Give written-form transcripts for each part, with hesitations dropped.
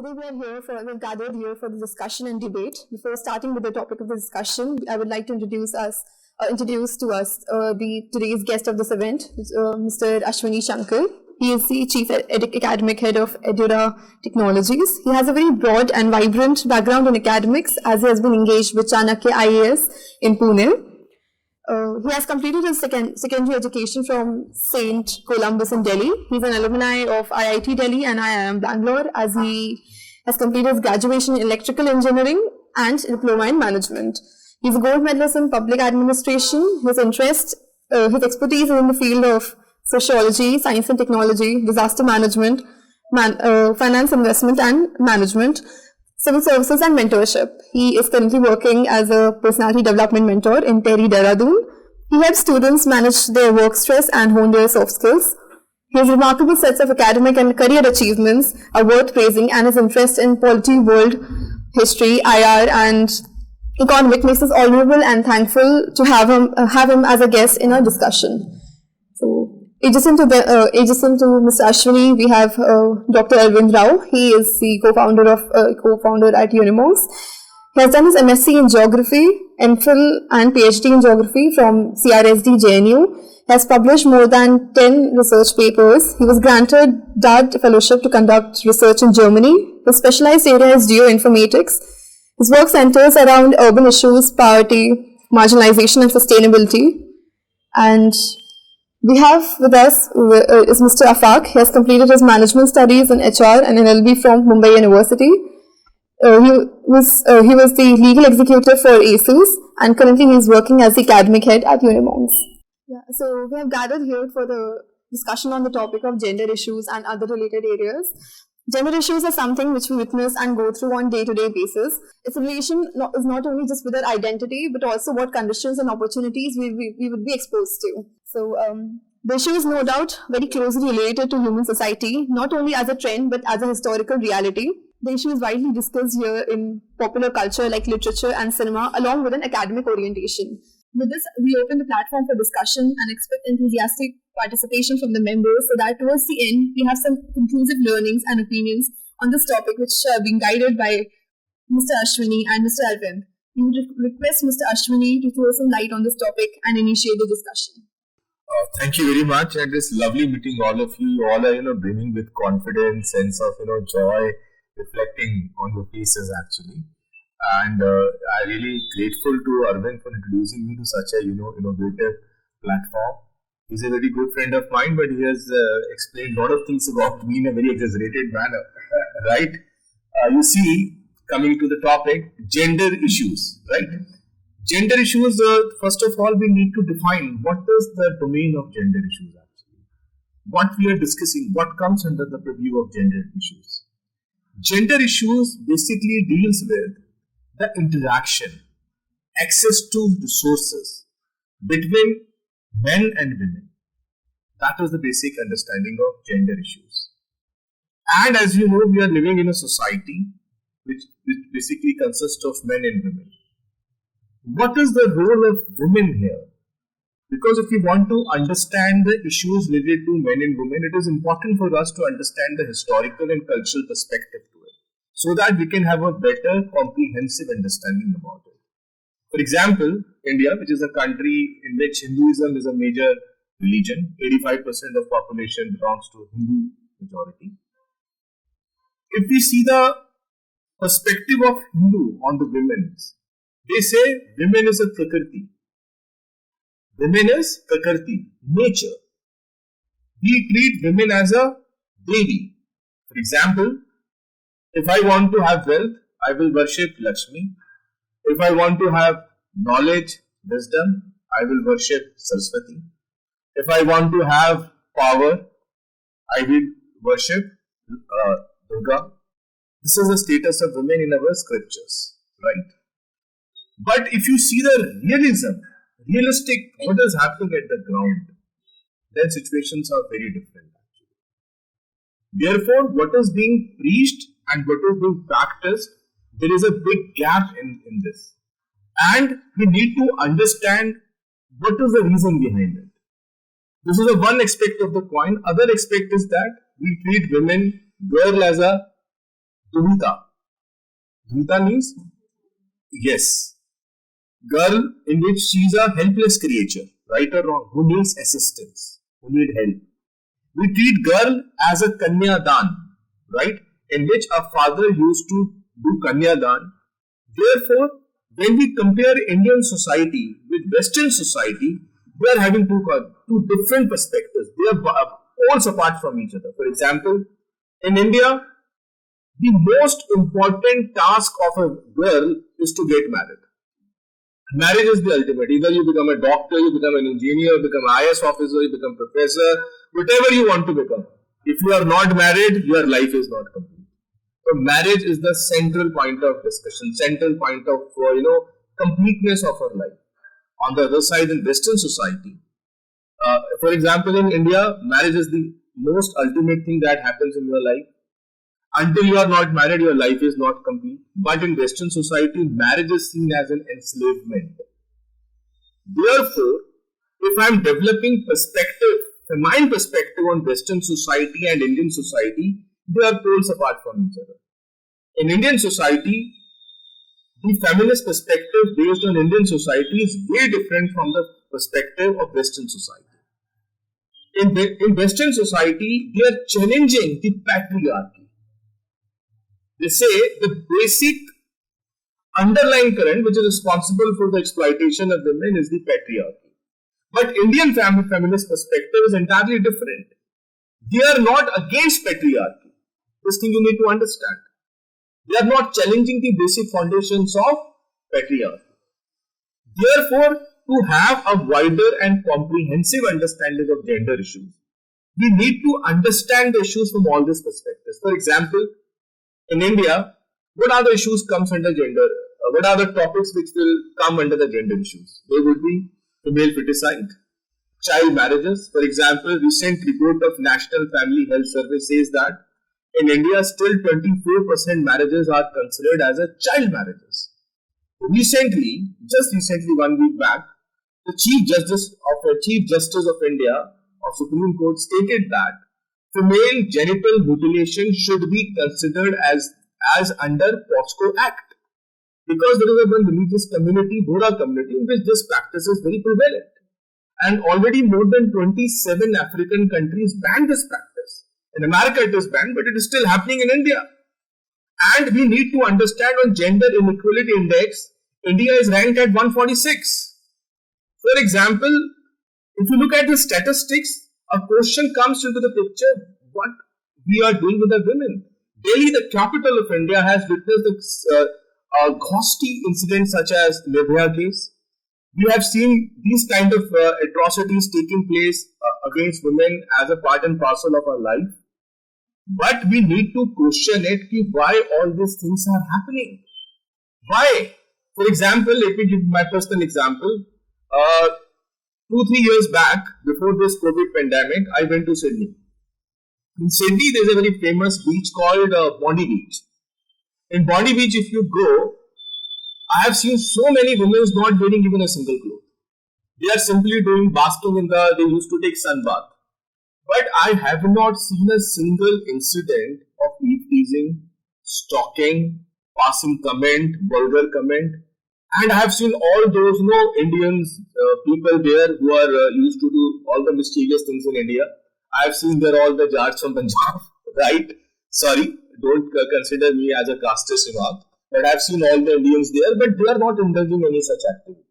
today we're gathered here for the discussion and debate. Before starting with the topic of the discussion, I would like to introduce to us today's guest of this event, Mr. Ashwini Shankar. He is the Chief Academic Head of Edura Technologies. He has a very broad and vibrant background in academics, as he has been engaged with Chanakya IAS in Pune. He has completed his secondary education from St. Columbus in Delhi. He's an alumni of IIT Delhi and IIM Bangalore, as he has completed his graduation in electrical engineering and diploma in management. He's a gold medalist in public administration. His expertise is in the field of sociology, science and technology, disaster management, finance, investment and management, civil services and mentorship. He is currently working as a personality development mentor in TERI Dehradun. He helps students manage their work stress and hone their soft skills. His remarkable sets of academic and career achievements are worth praising, and his interest in polity, world history, IR and economic makes us all honorable and thankful to have him as a guest in our discussion. So, adjacent to Mr. Ashwini, we have Dr. Arvind Rao. He is the co-founder at Unimonks. He has done his MSc in Geography, MPhil and PhD in Geography from CRSD JNU. He has published more than 10 research papers. He was granted DART Fellowship to conduct research in Germany. His specialized area is geoinformatics. His work centers around urban issues, poverty, marginalization and sustainability. And we have with us is Mr. Afaq. He has completed his management studies in HR and LLB from Mumbai University. He was the legal executive for ASUS, and currently he is working as the academic head at Unimonks. Yeah, so we have gathered here for the discussion on the topic of gender issues and other related areas. Gender issues are something which we witness and go through on day-to-day basis. Its relation is not only just with our identity, but also what conditions and opportunities we would be exposed to. So the issue is no doubt very closely related to human society, not only as a trend, but as a historical reality. The issue is widely discussed here in popular culture like literature and cinema, along with an academic orientation. With this, we open the platform for discussion and expect enthusiastic participation from the members, so that towards the end, we have some conclusive learnings and opinions on this topic, which are being guided by Mr. Ashwini and Mr. Arvind. We would request Mr. Ashwini to throw some light on this topic and initiate the discussion. Thank you very much, and it's lovely meeting all of you. You all are, brimming with confidence, sense of, joy, reflecting on your faces actually. And I'm really grateful to Arvind for introducing me to such a, innovative platform. He's a very good friend of mine, but he has explained a lot of things about me in a very exaggerated manner, right? You see, coming to the topic, gender issues, right? Gender issues, first of all, we need to define what is the domain of gender issues actually. What we are discussing, what comes under the purview of gender issues. Gender issues basically deals with the interaction, access to resources between men and women. That is the basic understanding of gender issues. And as you know, we are living in a society which basically consists of men and women. What is the role of women here? Because if we want to understand the issues related to men and women, it is important for us to understand the historical and cultural perspective to it, so that we can have a better comprehensive understanding about it. For example, India, which is a country in which Hinduism is a major religion, 85% of population belongs to Hindu majority. If we see the perspective of Hindu on the women, they say women is a prakriti. Women is prakriti, nature. We treat women as a devi. For example, if I want to have wealth, I will worship Lakshmi. If I want to have knowledge, wisdom, I will worship Saraswati. If I want to have power, I will worship Durga. This is the status of women in our scriptures, right? But if you see the realistic, what is happening at the ground, then situations are very different actually. Therefore, what is being preached and what is being practiced, there is a big gap in this. And we need to understand what is the reason behind it. This is the one aspect of the coin. Other aspect is that we treat women, girl as a Duvita. Duvita means yes, girl in which she is a helpless creature, right or wrong, who needs assistance, who need help. We treat girl as a Kanya Dan, right, in which a father used to do Kanya Dan. Therefore, when we compare Indian society with Western society, we are having two different perspectives. They are poles apart from each other. For example, in India, the most important task of a girl is to get married. Marriage is the ultimate. Either you become a doctor, you become an engineer, you become an IS officer, you become professor, whatever you want to become. If you are not married, your life is not complete. So marriage is the central point of discussion, central point of completeness of our life. On the other side, in Western society, for example, in India, marriage is the most ultimate thing that happens in your life. Until you are not married, your life is not complete. But in Western society, marriage is seen as an enslavement. Therefore, if I am developing perspective, my perspective on Western society and Indian society, they are poles apart from each other. In Indian society, the feminist perspective based on Indian society is way different from the perspective of Western society. In Western society, they are challenging the patriarchy. They say the basic underlying current which is responsible for the exploitation of women is the patriarchy. But Indian feminist perspective is entirely different. They are not against patriarchy. This thing you need to understand. They are not challenging the basic foundations of patriarchy. Therefore, to have a wider and comprehensive understanding of gender issues, we need to understand the issues from all these perspectives. For example, in India, what are the issues comes under gender? What are the topics which will come under the gender issues? They would be female feticide, child marriages. For example, recent report of National Family Health Survey says that in India, still 24% marriages are considered as a child marriages. Just recently, 1 week back, the Chief Justice of India of Supreme Court stated that female genital mutilation should be considered as under POSCO Act, because there is one religious community, Bora community, in which this practice is very prevalent, and already more than 27 African countries ban this practice. In America it is banned, but it is still happening in India. And we need to understand on gender inequality index, India is ranked at 146. For example, if you look at the statistics, a question comes into the picture, what we are doing with the women. Delhi, the capital of India, has witnessed a ghastly incident such as Nirbhaya case. We have seen these kind of atrocities taking place against women as a part and parcel of our life. But we need to question it, why all these things are happening. Why? For example, let me give my personal example. 2-3 years back, before this COVID pandemic, I went to Sydney. In Sydney, there is a very famous beach called Bondi Beach. In Bondi Beach, if you go, I have seen so many women not wearing even a single cloth. They are simply doing basking they used to take sun bath. But I have not seen a single incident of eve-teasing, stalking, passing comment, vulgar comment. And I have seen all those Indians, people there who are used to do all the mischievous things in India. I have seen there all the Jats from Punjab, right? Sorry, don't consider me as a casteist remark. But I have seen all the Indians there, but they are not indulging any such activity.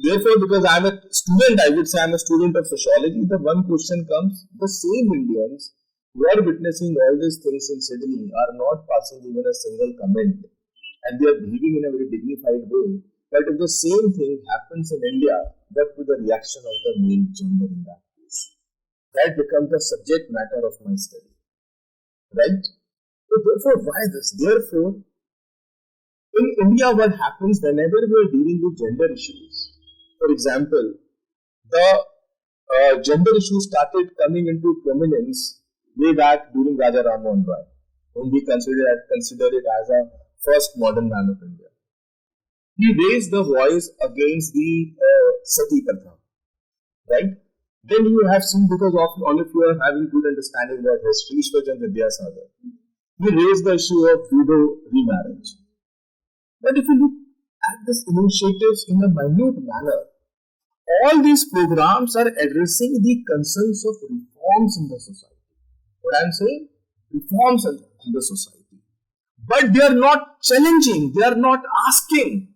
Therefore, because I am a student, I would say I am a student of sociology, the one question comes, the same Indians who are witnessing all these things in Sydney are not passing even a single comment, and they are behaving in a very dignified way. But if the same thing happens in India, what would the reaction of the male gender in that case? That becomes the subject matter of my study. Right? So therefore, why this? Therefore, in India, what happens whenever we are dealing with gender issues? For example, the gender issues started coming into prominence way back during Raja Ram Mohan Roy, whom we consider it as a first modern man of India. He raised the voice against the Sati Pratha, right? Then you have seen, because all of you are having good understanding about history, Ishwar Chandra Vidyasagar. he raised the issue of widow remarriage. But if you look at these initiatives in a minute manner, all these programs are addressing the concerns of reforms in the society. What I am saying? Reforms in the society. But they are not challenging, they are not asking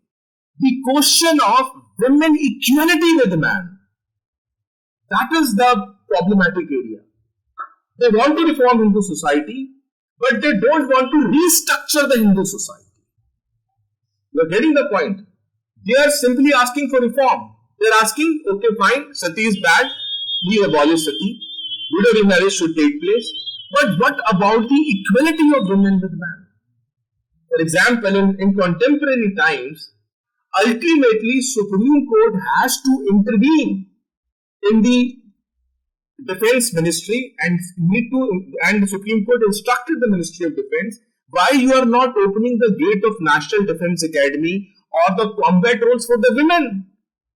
the question of women equality with man. That is the problematic area. They want to reform Hindu society, but they don't want to restructure the Hindu society. You are getting the point. They are simply asking for reform. They are asking, okay, fine, sati is bad, we abolish sati, widow remarriage should take place, but what about the equality of women with man? For example, in contemporary times, ultimately Supreme Court has to intervene in the Defense Ministry and the Supreme Court instructed the Ministry of Defense, why you are not opening the gate of National Defense Academy or the combat roles for the women?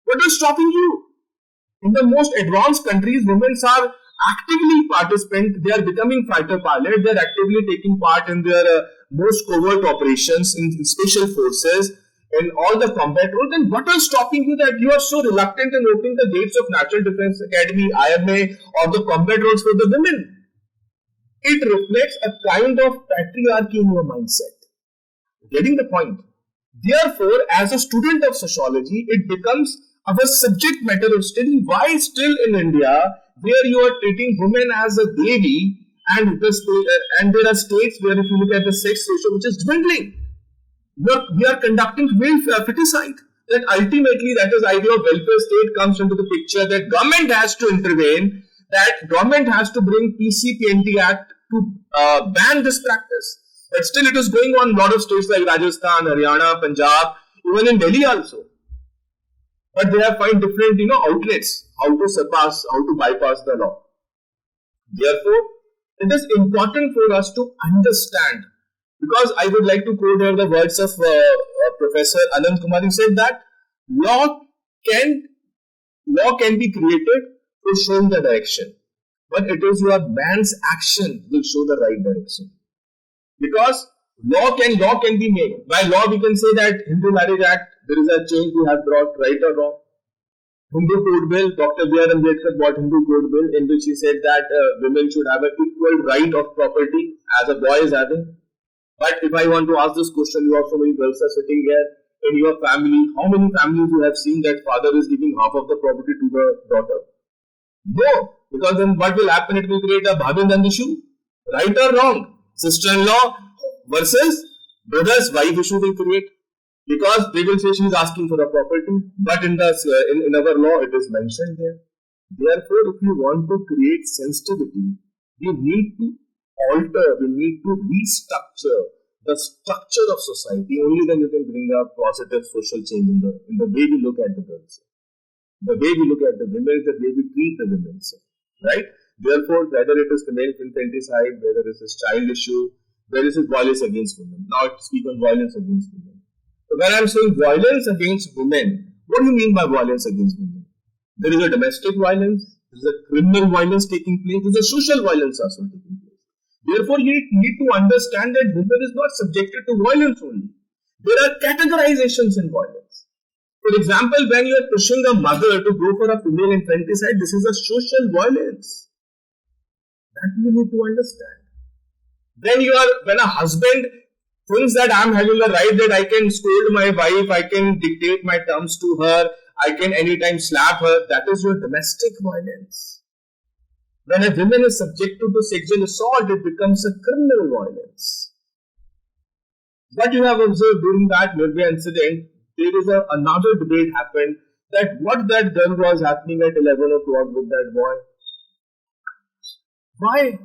What is stopping you? In the most advanced countries, women are actively participant. They are becoming fighter pilots. They are actively taking part in their most covert operations in special forces and all the combat roles. Then what is stopping you that you are so reluctant in opening the gates of National Defense Academy, IMA, or the combat roles for the women? It reflects a kind of patriarchy in your mindset. Getting the point? Therefore, as a student of sociology, it becomes our subject matter of study. Why still in India, where you are treating women as a devi, and there are states where if you look at the sex ratio which is dwindling, we are conducting male feticide. That ultimately, that is idea of welfare state comes into the picture. That government has to intervene. That government has to bring PCPNT Act to ban this practice. But still, it is going on in a lot of states like Rajasthan, Haryana, Punjab, even in Delhi also. But they have find different, outlets how to bypass the law. Therefore, it is important for us to understand, because I would like to quote here the words of Professor Anand Kumar. He said that law can be created for showing the direction, but it is your man's action will show the right direction. Because law can be made. By law, we can say that Hindu Marriage Act, there is a change we have brought, right or wrong. Hindu Code Bill, Dr. B.R. Ambedkar brought Hindu Code Bill in which he said that women should have an equal right of property as a boy is having. But if I want to ask this question, you have so many girls are sitting here in your family. How many families you have seen that father is giving half of the property to the daughter? No, because then what will happen? It will create a bhabin and issue. Right or wrong? Sister-in-law versus brother's wife issue will create, because they will say she is asking for the property, but in our law it is mentioned there. Therefore, if you want to create sensitivity, we need to alter, we need to restructure the structure of society. Only then you can bring a positive social change in the way we look at the girls, the way we look at the women, the way we treat the women, right? Therefore, whether it is female infanticide, whether it is child issue, whether it is violence against women. Now I speak on violence against women. So when I am saying violence against women, what do you mean by violence against women? There is a domestic violence, there is a criminal violence taking place, there is a social violence also taking place. Therefore, you need to understand that women is not subjected to violence only. There are categorizations in violence. For example, when you are pushing a mother to go for a female infanticide, this is a social violence. That you need to understand. When a husband thinks that I am having a right that I can scold my wife, I can dictate my terms to her, I can anytime slap her, that is your domestic violence. When a woman is subject to sexual assault, it becomes a criminal violence. What you have observed during that Nirbhaya incident, there is another debate happened that what that girl was happening at 11 o'clock with that boy. Why?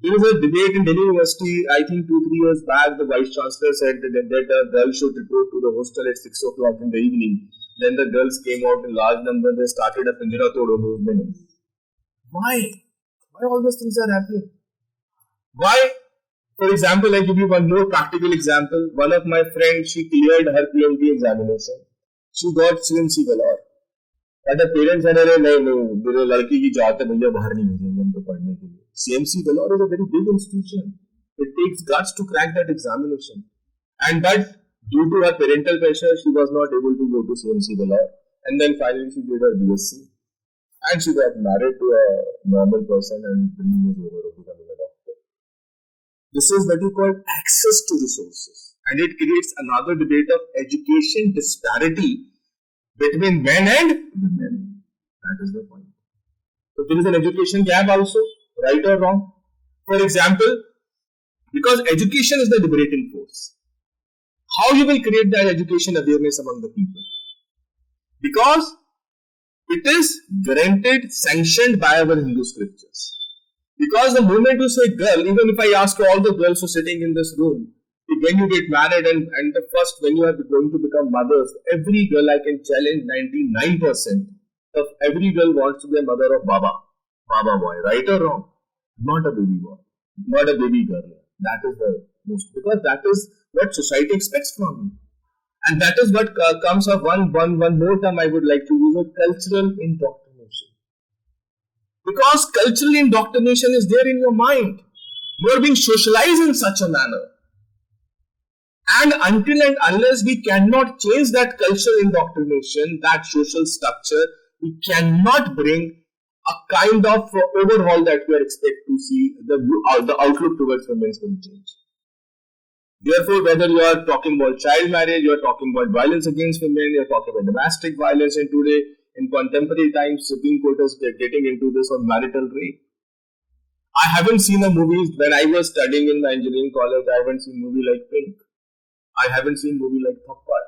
There is a debate in Delhi University, I think 2-3 years back, the Vice Chancellor said that a girl should report to the hostel at 6 o'clock in the evening. Then the girls came out in large number, they started a Pinjara Todo movement. Why? Why all those things are happening? Why? For example, I give you one more practical example. One of my friends, she cleared her PMT examination. She got CMC Valor. But the parents said, no, मेरे लड़की की जात है भैया बाहर नहीं भेजेंगे हम तो पढ़ने के लिए. CMC Valor is a very big institution. It takes guts to crack that examination. And but due to her parental pressure, she was not able to go to CMC Vellore. And then finally she did her BSc. And she got married to a normal person and dream is over of becoming a doctor. This is what you call access to resources. And it creates another debate of education disparity between men and women. That is the point. So there is an education gap also, right or wrong. For example, because education is the liberating force. How you will create that education awareness among the people? Because it is granted, sanctioned by our Hindu scriptures. Because the moment you say girl, even if I ask all the girls who are sitting in this room, when you get married and the first, when you are going to become mothers, every girl, I can challenge 99% of every girl wants to be a mother of Baba boy, right or wrong? Not a baby boy, not a baby girl. That is the most, because that is what society expects from you. And that is what comes of one more term I would like to use, a cultural indoctrination. Because cultural indoctrination is there in your mind. You are being socialized in such a manner. And until and unless we cannot change that cultural indoctrination, that social structure, we cannot bring a kind of overhaul that we are expected to see, the outlook towards women's will change. Therefore, whether you are talking about child marriage, you are talking about violence against women, you are talking about domestic violence, and today, in contemporary times, Supreme Court is getting into this on marital rape. I haven't seen a movie, when I was studying in my engineering college, I haven't seen a movie like Pink. I haven't seen a movie like Thappad.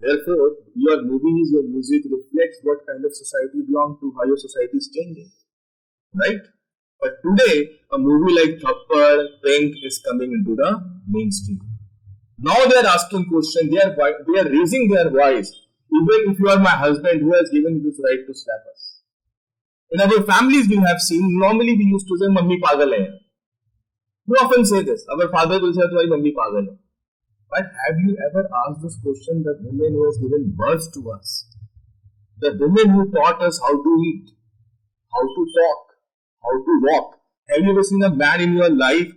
Therefore, your movies, your music reflects what kind of society you belong to, how your society is changing. Right? But today, a movie like Thappad, Pink is coming into the mainstream. Now they are asking questions, they are raising their voice. Even if you are my husband, who has given you this right to slap us? In our families we have seen, normally we used to say, Mummy pagal hai. We often say this. Our father will say, Tumhari mummy pagal hai. But have you ever asked this question, the woman who has given birth to us? The woman who taught us how to eat, how to talk, how to walk. Have you ever seen a man in your life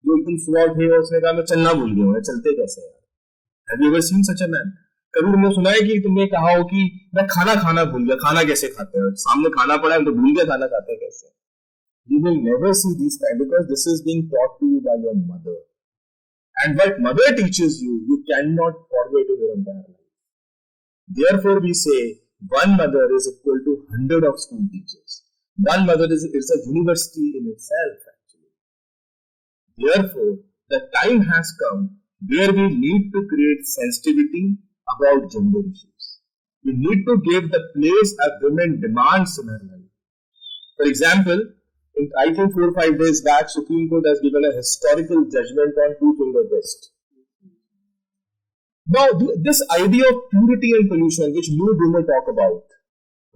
जो एकदम सुबह उठे और उसने कहा मैं चलना भूल गया हूँ, चलते कैसे यार? Have you ever seen such a man? कभी तुमने सुना है कि तुमने कहा हो कि मैं खाना भूल गया, खाना कैसे खाते हैं? सामने खाना पड़ा है तो भूल गया खाना खाते हैं कैसे? You will never see these kind, because this is being taught to you by your mother. And what mother teaches you, you cannot forget in your entire life. Therefore, we say one mother is equal to 100 of school teachers. One mother is a university in itself, actually. Therefore, the time has come where we need to create sensitivity about gender issues. We need to give the place a women demands in her life. For example, I think 4 or 5 days back, Supreme Court has given a historical judgment on two-finger test. Now, this idea of purity and pollution, which Louis Dumas talk about,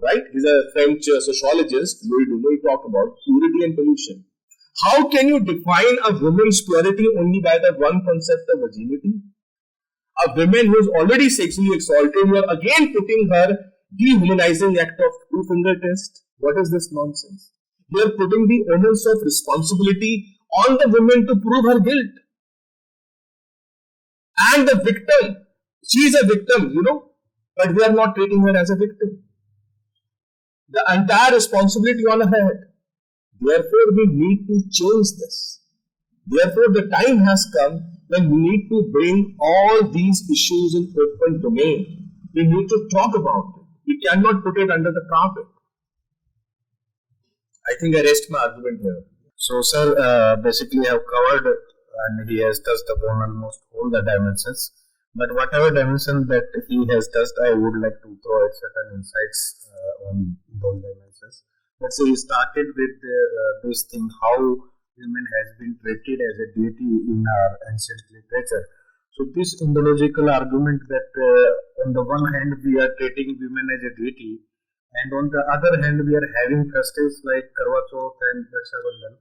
right? He's a French sociologist, Louis Dumas, talk about purity and pollution. How can you define a woman's purity only by the one concept of virginity? A woman who is already sexually assaulted, you are again putting her dehumanizing act of two-finger test. What is this nonsense? You are putting the onus of responsibility on the woman to prove her guilt. And the victim, she is a victim, but we are not treating her as a victim. The entire responsibility on her head. Therefore, we need to change this. Therefore, the time has come when we need to bring all these issues in open domain. We need to talk about it. We cannot put it under the carpet. I think I rest my argument here. So, sir, basically I have covered and he has touched upon almost all the dimensions. But whatever dimension that he has touched, I would like to throw out certain insights on those dimensions. Let's say he started with this thing, how women has been treated as a deity in our ancient literature. So this Indological argument that on the one hand we are treating women as a deity, and on the other hand we are having festivals like Karwa Chauth and Raksha Bandhan.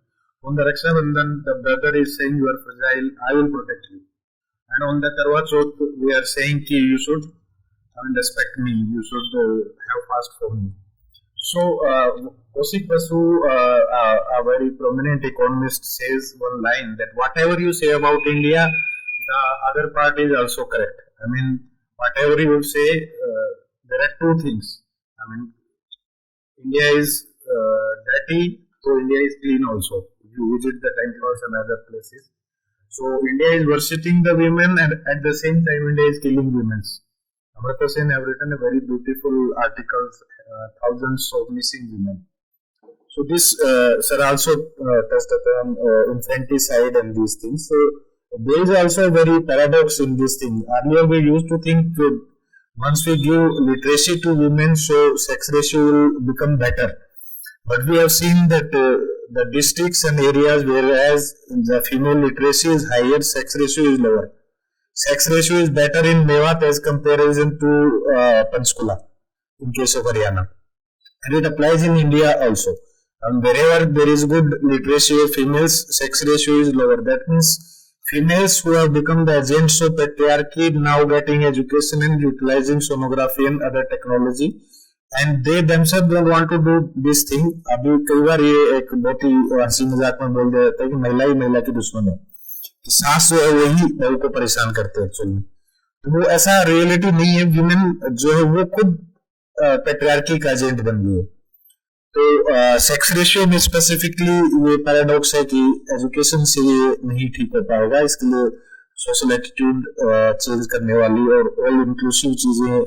On the Raksha Bandhan, the brother is saying you are fragile, I will protect you. And on the Karwa Chauth, we are saying you should respect me, you should have fast for me. So, Kosik Basu, a very prominent economist, says one line that whatever you say about India, the other part is also correct. I mean, whatever you say, there are two things. I mean, India is dirty, so India is clean also. If you visit the temples and other places. So, India is worshipping the women, and at the same time, India is killing women. Amrita Sen have written a very beautiful articles, thousands of missing women. So this, sir, also touched upon infanticide and these things. So there is also a very paradox in this thing. Earlier we used to think that once we give literacy to women, so sex ratio will become better. But we have seen that the districts and areas whereas the female literacy is higher, sex ratio is lower. Sex ratio is better in Mewat as comparison to Panchkula in case of Haryana. And it applies in India also. And wherever there is good literacy of females, sex ratio is lower. That means females who have become the agents of patriarchy now getting education and utilizing sonography and other technology. And they themselves don't want to do this thing. अभी कई बार ये एक बहुत ही हंसी मजाक में बोल दिया जाता है कि महिला ही महिला की दुश्मन है, कि सास जो है वही बहू को परेशान करते हैं एक्चुअली में. तो वो ऐसा रियलिटी नहीं है. विमेन जो है वो खुद पैट्रियार्की का एजेंट बन गई है. तो सेक्स रेशियो में स्पेसिफिकली ये पैराडॉक्स है कि एजुकेशन से ये नहीं ठीक हो पाएगा. इसके लिए सोशल एटीट्यूड चेंज करने वाली और ऑल इंक्लूसिव चीजें,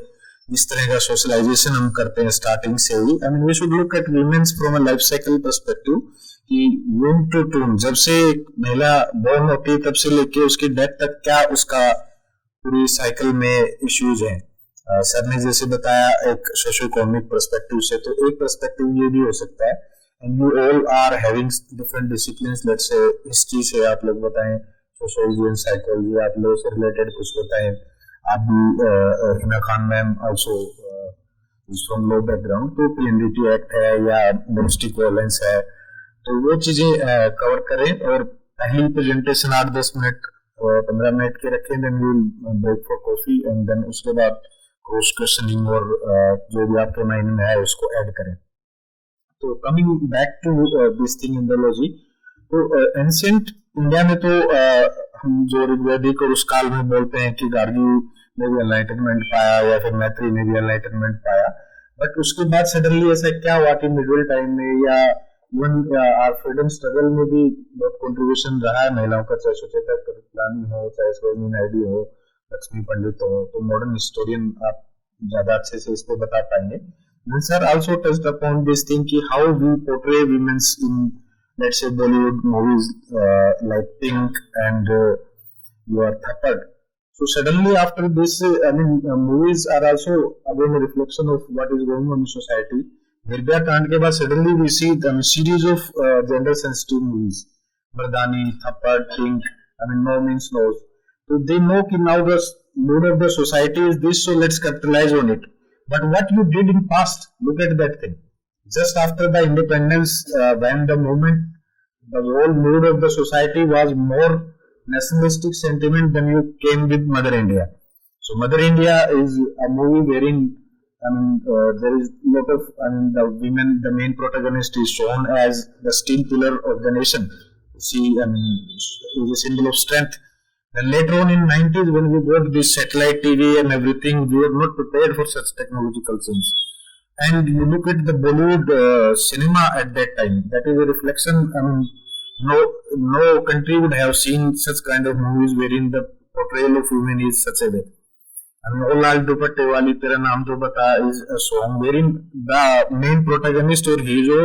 जिस तरह का सोशलाइजेशन हम करते हैं स्टार्टिंग से ही. I mean we should look at women's from a life cycle perspective कि वूम टू टूम, जब से एक महिला बॉर्न होती है तब से लेके उसकी डेथ तक क्या उसका पूरी साइकिल में इश्यूज हैं. सर ने जैसे बताया एक सोशो इकोनॉमिक पर्सपेक्टिव से, तो एक पर्सपेक्टिव ये भी हो सकता है. And you all are having different disciplines, let's say history से आप लोग बताएं, सोशियोलॉजी एंड साइकोलॉजी, आप लोग से रिलेटेड कुछ बताएं. आप भी Hina Khan ma'am also from low background, तो पीएनडीटी एक्ट है या डोमेस्टिक वायलेंस है, तो वो चीजें कवर करें. और पहली प्रेजेंटेशन 8-10 मिनट 15 मिनट के रखें, then we will break for coffee and then उसके बाद क्रॉस क्वेश्चनिंग और जो भी आपके माइंड में है उसको ऐड करें. तो coming back to this thing Indology, तो एंशिएंट इंडिया में तो हम जो ऋग्वेदिक और उस काल में बोलते हैं कि गार्गी ने भी एनलाइटनमेंट पाया या फिर मैत्री ने भी एनलाइटनमेंट पाया. बट उसके बाद सडनली ऐसा क्या हुआ कि मिडिल टाइम में या इवन आर फ्रीडम स्ट्रगल में भी बहुत कंट्रीब्यूशन रहा है महिलाओं का, चाहे सुचेता कृपलानी हो, चाहे सरोजिनी नायडू हो, लक्ष्मी पंडित हो. तो मॉडर्न हिस्टोरियन आप ज्यादा अच्छे से इस पे बता पाएंगे. Sir also touched upon this thing कि how we portray women's in let's say Bollywood movies like Pink and your Thappad. So suddenly after this, I mean movies are also again a reflection of what is going on in society. Nirbhaya Kand ke baad suddenly we see a series of gender sensitive movies. Mardani, Thappad, Pink. I mean no means no. So they know कि now the mood of the society is this, so let's capitalize on it. But what you did in past, look at that thing. Just after the independence, when the moment, the whole mood of the society was more nationalistic sentiment, then you came with Mother India. So Mother India is a movie wherein, I mean, there is a lot of, I mean, the women, the main protagonist is shown as the steel pillar of the nation. She, I mean, is a symbol of strength. Then later on in 90s, when we got this satellite TV and everything, we were not prepared for such technological change. And you look at the Bollywood cinema at that time, that is a reflection. I mean, no country would have seen such kind of movies wherein the portrayal of women is such a way. I mean, O Lal Dupatte Wali Tera Naam To Bata is a song wherein the main protagonist or hero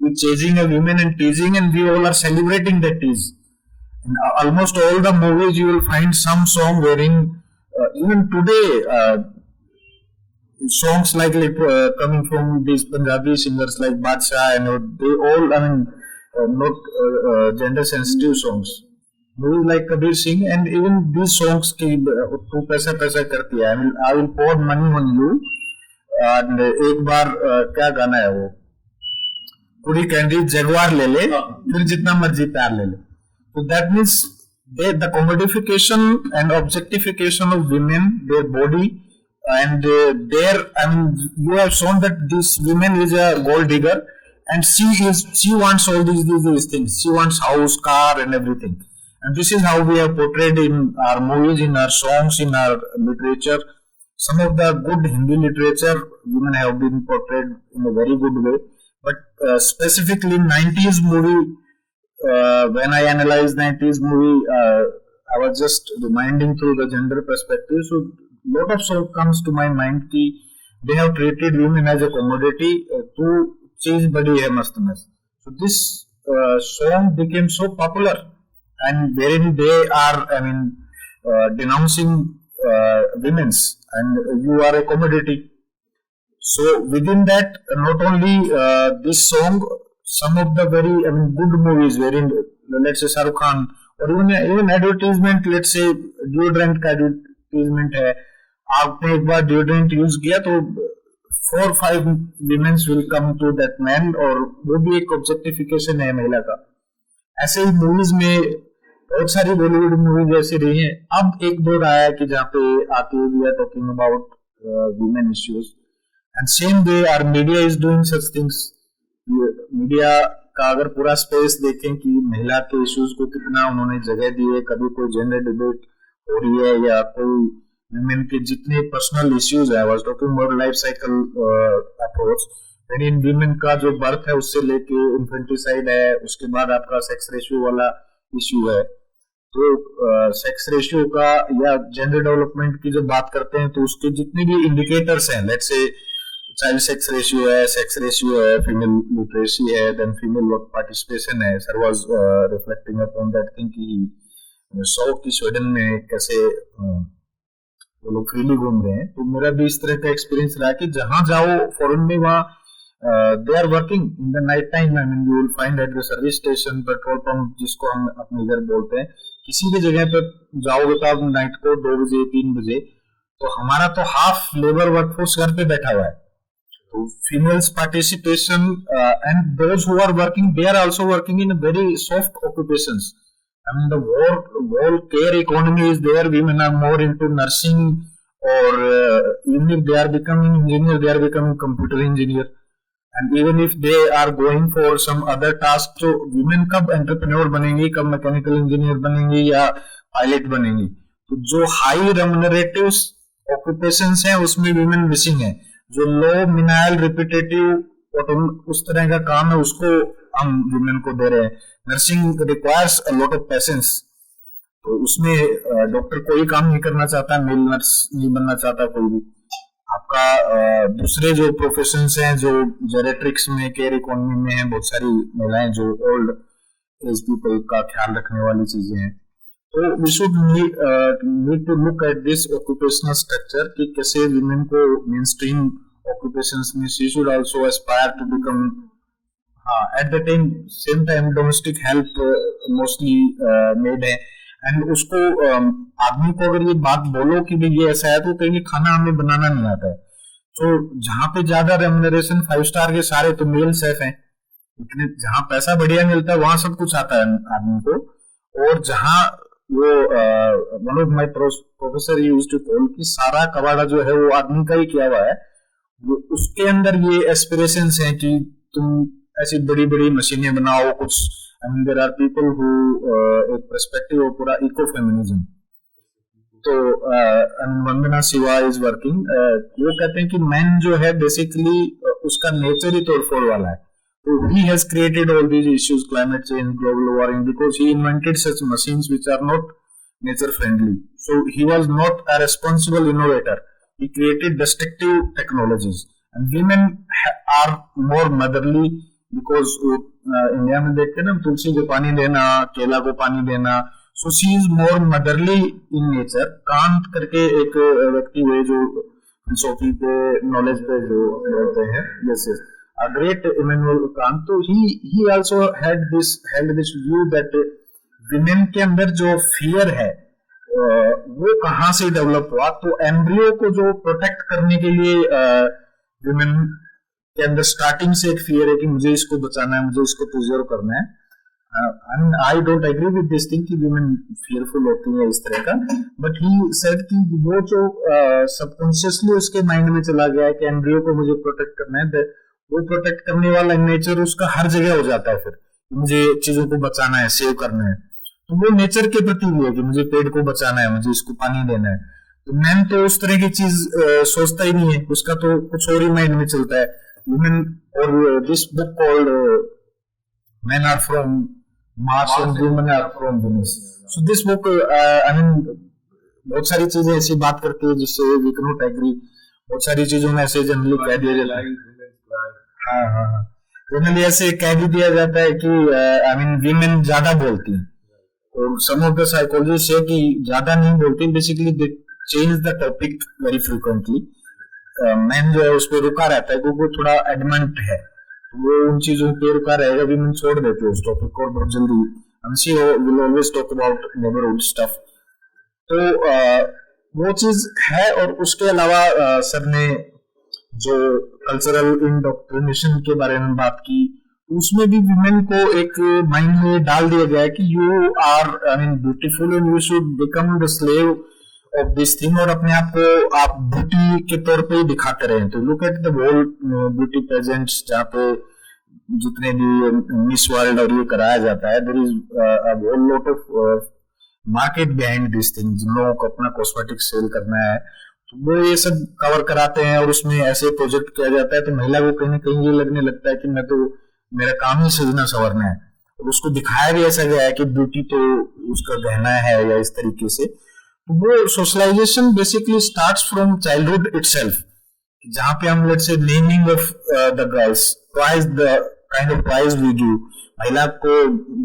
is chasing a woman and teasing, and we all are celebrating that tease. In almost all the movies, you will find some song wherein even today. Songs like coming from these Punjabi singers like Badshah, and they all, I mean, not gender sensitive songs. Movies like Kabir Singh, and even these songs ki tu paisa karti hai. I will pour money on you. And एक बार क्या गाना है वो, पूरी candy जगवार ले ले, फिर जितना मर्जी प्यार ले ले. So that means the commodification and objectification of women, their body. and there, I mean, you have shown that this woman is a gold digger, and she wants all these things. She wants house, car, and everything. And this is how we have portrayed in our movies, in our songs, in our literature. Some of the good Hindi literature, women have been portrayed in a very good way. But specifically in 90s movie, when I analyzed 90s movie, I was just reminding through the gender perspective. So lot of so comes to my mind कि they have treated women as a commodity. तो चीज बड़ी है मस्त मस्त. So this song became so popular, and wherein they are, I mean, denouncing women's, and you are a commodity. So within that, not only this song, some of the very, I mean, good movies wherein, let's say Shahrukh Khan, or even advertisement, let's say deodorant का advertisement है, आपने एक बार deodorant use किया तो 4 or 5 women will come to that man, और वो भी एक objectification है महिला का. ऐसे ही मूवीज में बहुत सारी बॉलीवुड मूवीज ऐसी रही हैं. अब एक दौर आया कि जहाँ पे आके we are talking about women issues, and same way our media is doing such things. Media का अगर पूरा स्पेस देखें कि महिला के इश्यूज को कितना उन्होंने जगह दी है, कभी कोई जेंडर डिबेट हो रही है या कोई वुमेन के जितने पर्सनल इश्यूज है, was talking about life cycle approach, in women का जो बर्थ है उससे लेके इन्फेंटिसाइड है, उसके बाद आपका सेक्स रेशियो वाला इश्यू है. तो सेक्स रेशियो का या जेंडर डेवलपमेंट की जब बात करते हैं तो उसके जितने भी इंडिकेटर्स हैं, let's say child sex ratio है, सेक्स रेशियो है, फीमेल लिटरेसी है, देन फीमेल वर्क पार्टिसिपेशन है. Sir was reflecting upon that thing कि सौ की स्वीडन में कैसे वो लोग फ्रीली घूम रहे हैं. तो मेरा भी इस तरह का एक्सपीरियंस रहा कि जहां जाओ फॉरेन में वहाँ they are working in the night time. I mean, you will find at the service station, petrol pump जिसको हम अपने इधर बोलते हैं, किसी भी जगह पे जाओगे तो आप नाइट को 2 बजे 3 बजे, तो हमारा तो हाफ लेबर वर्कफोर्स घर पे बैठा हुआ है. तो females participation and those who are working, they are also working in very soft occupations. I mean, the whole care economy is there. Women are more into nursing, or even if they are becoming engineer, they are becoming computer engineer. And even if they are going for some other task, तो women कब entrepreneur बनेंगी, कब mechanical engineer बनेंगी या pilot बनेंगी. तो जो high remunerative occupations हैं उसमें women मिसिंग है. जो लो मिनाइल रिपीटेटिव और उस तरह का काम है उसको हम women को दे रहे हैं. Nursing requires a lot of patience, तो उसमें डॉक्टर कोई काम नहीं करना चाहता, मेल नर्स नहीं बनना चाहता कोई भी. आपका दूसरे जो प्रोफेशंस हैं, जो जेरेट्रिक्स में, केयर इकोनॉमी में है, बहुत सारी महिलाएं जो ओल्ड एज पीपल का ख्याल रखने वाली चीजें हैं. तो we should need to look at this occupational structure कि कैसे विमेन को मेन स्ट्रीम ऑक्यूपेशंस में she should also aspire to become, at the same time domestic help mostly maid है. एंड उसको आदमी को अगर ये बात बोलो कि भाई ये ऐसा है, तो कहेंगे खाना हमें बनाना नहीं आता है. तो जहां पे ज्यादा रेम्यूनरेशन 5 स्टार के सारे तो मेल सेफ हैं, इतने जहां पैसा बढ़िया मिलता है वहां सब कुछ आता है आदमी को. और जहां वो one of my professor used to call कि सारा कबाड़ा जो है वो आदमी का ही किया हुआ है. उसके अंदर ये एस्पिरेशंस हैं कि तुम ऐसी बड़ी बड़ी मशीनें बनाओ कुछ. I mean, there are people who एक perspective और पूरा इको फेमिनिज्म. तो वंदना शिवा इज वर्किंग, वो कहते हैं कि मैन जो है बेसिकली उसका नेचर ही तोड़फोड़ वाला है. तो he has created all these issues, climate change, global warming, because he invented such machines which are not nature friendly. So he was not a responsible innovator. He created destructive technologies, and women are more motherly because India में देखते हैं ना, तुलसी को पानी देना, केला को पानी देना. So she is more motherly in nature. Can't करके एक व्यक्ति हुए जो फिलोसॉफी पे, नॉलेज पे जो बोलते हैं, जैसे अ ग्रेट इमैनुअल कांट. तो he also had this view that women के अंदर जो फियर है वो कहाँ से डेवलप हुआ. तो एम्ब्रियो को जो प्रोटेक्ट करने के लिए विमेन के अंदर स्टार्टिंग से एक फियर है कि मुझे इसको बचाना है, मुझे इसको प्रिजर्व करना है. I mean, I don't agree with this thing कि women fearful होती हैं इस तरह का, but he said कि वो जो subconsciously उसके mind में चला गया है कि embryo को मुझे protect करना है, वो protect करने वाला nature उसका हर जगह हो जाता है, फिर मुझे चीजों को बचाना है, सेव करना है, तो वो नेचर के प्रति भी है कि मुझे पेड़ को बचाना है, मुझे इसको पानी देना है. तो मैन तो उस तरह की चीज सोचता ही नहीं है, उसका तो कुछ और ही माइंड में चलता है. वुमेन और this book called Men are from Mars and women are from Venus. So this book, I mean, बहुत सारी चीजें ऐसी बात करती है जिससे we cannot agree. बहुत सारी चीजों में ऐसे जनरली कह दिया जाता है. हाँ. जनरली ऐसे कह भी दिया जाता है कि I mean, women ज्यादा बोलती हैं. और some of the psychologists say कि ज्यादा नहीं बोलती. Basically, they change the topic very frequently. Man जो है उस पर रुका रहता है क्योंकि वो थोड़ा एडमेंट है, वो उन चीजों पे रुका रहेगा, भी मैं छोड़ देते हैं उस टॉपिक को बहुत जल्दी. She will always talk about neighbourhood stuff. तो वो चीज है. और उसके अलावा सर ने जो कल्चरल इंडोक्ट्रिनेशन के बारे में बात की, उसमें भी वुमेन को एक माइंड में डाल दिया गया है कि you are I mean beautiful and you should become the slave of this thing, और अपने आप को आप ब्यूटी के तौर पे ही दिखाते रहे. तो look at the whole beauty pageants, जहाँ पे जितने भी मिस वर्ल्ड और ये कराया जाता है, there is a whole lot of market behind this thing. जिन लोगों को अपना कॉस्मेटिक सेल करना है तो वो ये सब कवर कराते हैं और उसमें ऐसे प्रोजेक्ट किया जाता है, तो महिला को कहीं ना कहीं ये लगने लगता है कि मैं तो मेरा काम ही सजना संवरना है. और उसको दिखाया भी ऐसा गया है कि ब्यूटी तो उसका गहना है या इस तरीके से. वो socialisation basically starts from childhood itself, जहां पे हम let's say naming of the girls, prize the kind of prize we give, महिला को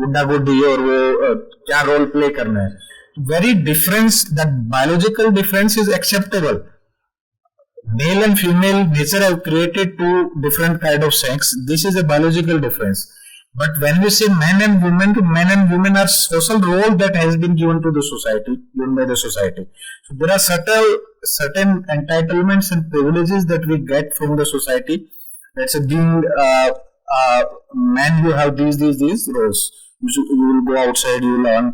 गुड्डा गुड्डी और वो क्या रोल प्ले करना है. Very difference, that biological difference is acceptable. Male and female nature have created two different kind of sex, this is a biological difference. But when we say men and women are social role that has been given to the society, given by the society. So there are certain entitlements and privileges that we get from the society. Let's say being man, you have these roles. You will go outside, you will earn.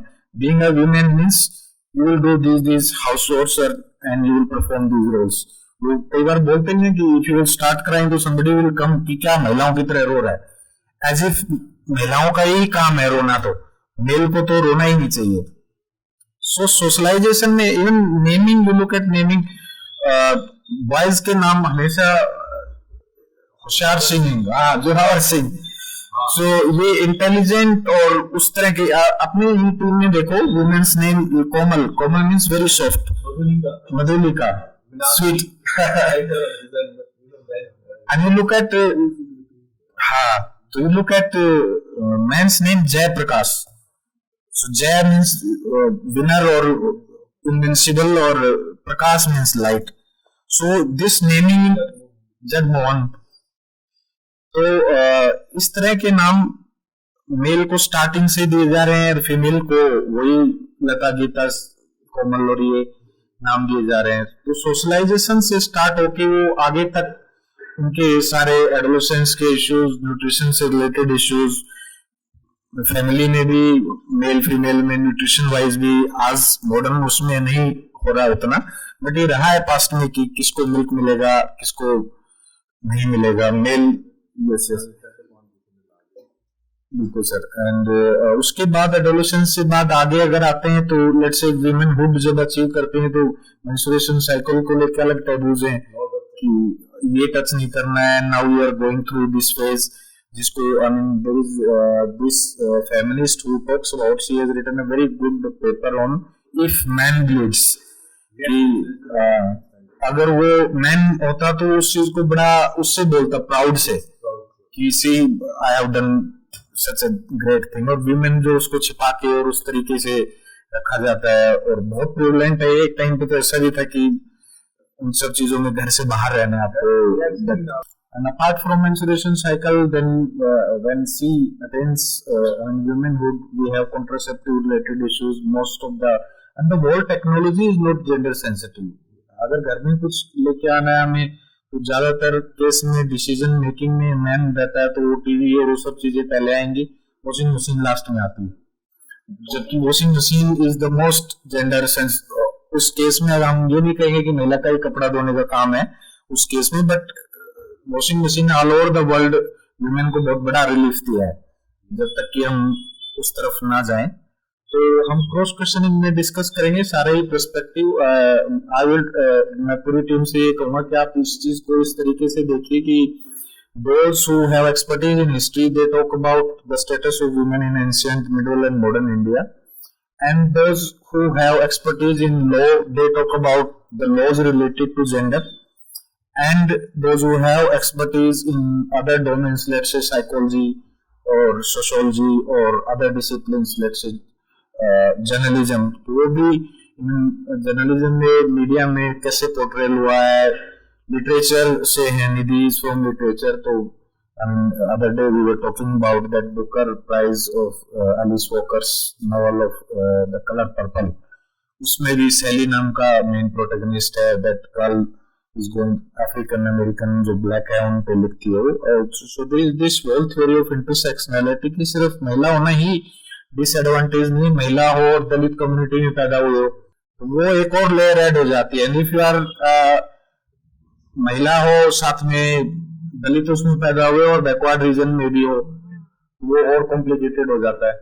Being a woman means you will do these house chores and you will perform these roles. लोग कई बार बोलते हैं कि if you will start crying तो somebody will come कि क्या महिलाओं की तरह रो रहा है. एज इफ महिलाओं का ही काम है रोना, तो मेल को तो रोना ही नहीं चाहिए. सो सोशलाइजेशन में even naming, you look eight naming, boys के नाम हमेशा होशियार सिंह, जोरावर सिंह. सो ये इंटेलिजेंट और उस तरह के अपने ही टीम में देखो, women's name Komal means very soft, Madhulika sweet. And you look at So you look at man's name Jay Prakash. So Jay means winner or invincible, or Prakash means light. So this naming Jagmohan. तो इस तरह के नाम mail को starting से दिए जा रहे हैं और फीमेल को वही लता गीता कोमल और ये नाम दिए जा रहे हैं. तो सोशलाइजेशन से स्टार्ट होके वो आगे तक उनके सारे एडोलेसेंस के इश्यूज, न्यूट्रिशन से रिलेटेड इश्यूज, फैमिली में भी मेल फीमेल में न्यूट्रिशन वाइज भी आज मॉडर्न उसमें नहीं हो रहा उतना, बट ये रहा है पास्ट में कि किसको मिल्क मिलेगा किसको नहीं मिलेगा. मेल बिल्कुल सर. एंड उसके बाद एडोलेसेंस से बाद आगे अगर आते हैं तो लेट्स से वीमेनहुड जब अचीव करते हैं तो मेंस्ट्रुएशन साइकिल को लेकर अलग टैबूज हैं कि ये टच नहीं करना है. Now you are going through this phase, जिसको I mean there is this feminist who talks about, she has written a very good paper on if man bleeds. अगर वो मैन होता तो उस चीज को बड़ा उससे बोलता प्राउड से कि see I have done such a great thing. और वीमेन जो उसको छिपा के और उस तरीके से रखा जाता है और बहुत प्रिवलेंट है. एक टाइम पे तो ऐसा भी था कि उन सब चीजों में घर से बाहर रहना आपको. And apart from menstruation cycle, then when she attains womanhood, we have contraceptive related issues. Most of the whole technology is not gender sensitive. अगर घर में कुछ लेके आना है हमें तो ज्यादातर केस में डिसीजन मेकिंग में मैन रहता है, तो वो टीवी और वो सब चीजें पहले आएंगी वॉशिंग मशीन लास्ट में आती है, जबकि washing machine is the most gender sense. उस केस में अगर हम ये नहीं कहेंगे कि महिला का ही कपड़ा धोने का काम है उस केस में, but washing machine all over the world women को बहुत बड़ा रिलीफ दिया है, जब तक कि हम उस तरफ ना जाएं। तो हम क्रॉस क्वेश्चनिंग में डिस्कस करेंगे सारे ही पर्सपेक्टिव। आई विल मैं पूरी टीम से ये कहूंगा कि आप इस चीज को इस तरीके से देखिए कि those who have expertise in history, they talk about the status of women in ancient, middle and modern India, and those who have expertise in law, they talk about the laws related to gender, and those who have expertise in other domains, let's say psychology or sociology or other disciplines, let's say journalism, तो वो भी journalism में media में कैसे portrayal हुआ है, literature से है, निधीज फ्रॉम लिटरेचर। तो other day we were talking about that Booker prize of Alice Walker's novel of the colour purple, उसमें भी सैली नाम का मेन प्रोटैगनिस्ट है, that girl is going African American जो ब्लैक है उन पे लिखती है। So this whole theory of intersectionality की सिर्फ महिला होना ही डिसएडवांटेज नहीं, महिला हो और दलित कम्युनिटी में पैदा हुए हो तो वो एक और लेयर ऐड हो जाती है। एंड इफ यू आर महिला हो साथ में दलित उसमें पैदा हुए और बैकवर्ड रीजन में भी हो वो और कॉम्प्लिकेटेड हो जाता है।